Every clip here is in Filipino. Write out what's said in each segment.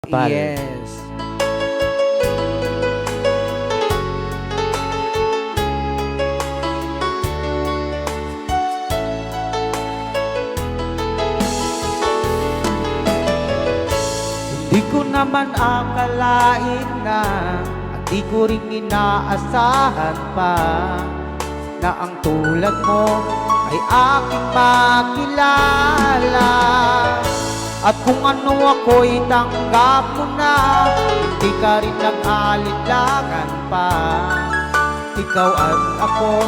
Kapal. Yes. Di ko naman akalain na at di ko rin inaasahan pa na ang tulad mo ay aking makilala. At kung ano ako'y tanggap mo na, hindi ka rin nag-alinlangan pa. Ikaw at ako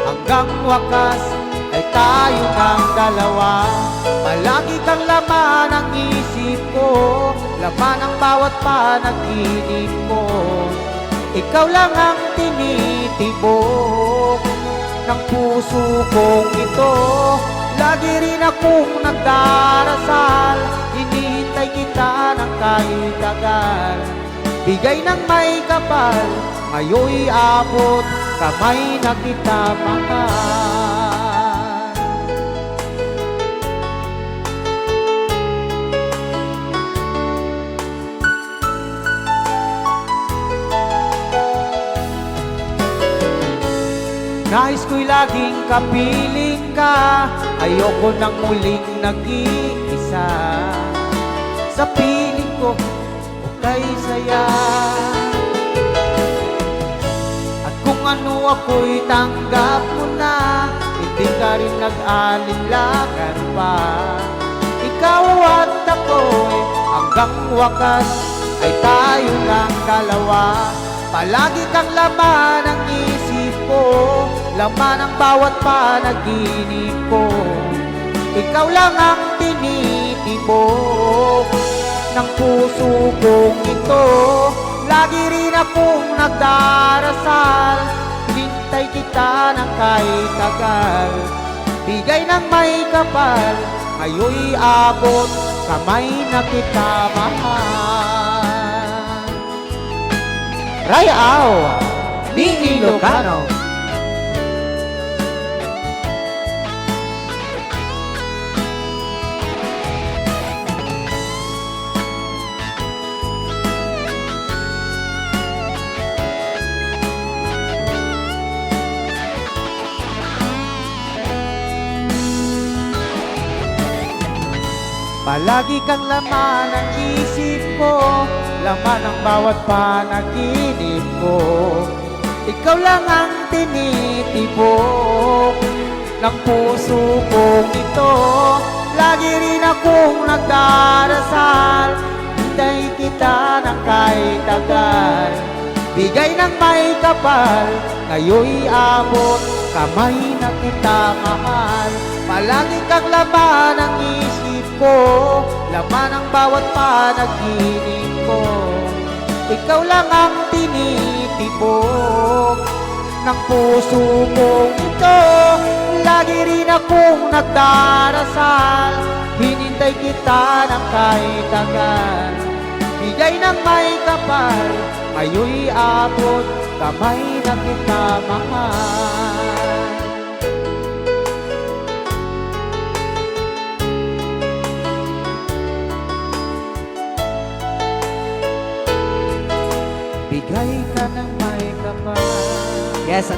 hanggang wakas ay tayo ng dalawa. Palagi kang laman ang isip ko, laman ang bawat panaginip ko. Ikaw lang ang tinitibok ng puso kong ito. Lagi rin akong nagdarasal, hinihintay kita ng kahit tagal. Bigay ng may kapal, ngayon'y abot, kamay na kita mahal. Nais ko'y laging kapiling ka, ayoko nang muling nag-iisa. Sa piling ko, okay saya. At kung ano ako'y tanggap mo na, hindi ka rin nag-alinlangan pa. Ikaw at ako'y hanggang wakas ay tayo lang dalawa. Palagi kang laman ang isip ko, laman ang bawat panaginip ko. Ikaw lang ang tinitibok ng puso kong ito. Lagi rin akong nagdarasal, hintay kita ng kahit tagal. Bigay ng may kapal, ngayon'y abot, kamay na kita mahal. Rayao ni Ilocano. Palagi kang laman ang isip ko, laman ang bawat panaginip ko. Ikaw lang ang tinitibok ng puso kong ito. Lagi rin akong nagdarasal, hintay kita ng kahit tagal. Bigay ng may kapal, ngayon'y abot, kamay na kita mahal. Palagi kang laman ang isip ko, laman ang bawat panaginip ko. Ikaw lang ang tinitibok ng puso kong ito. Lagi rin akong nagdarasal, hinintay kita ng kahit tagal. Bigay ng may kapal, ngayon'y abot, kamay na kita mahal. Bigay ka ng may kapal. Yes,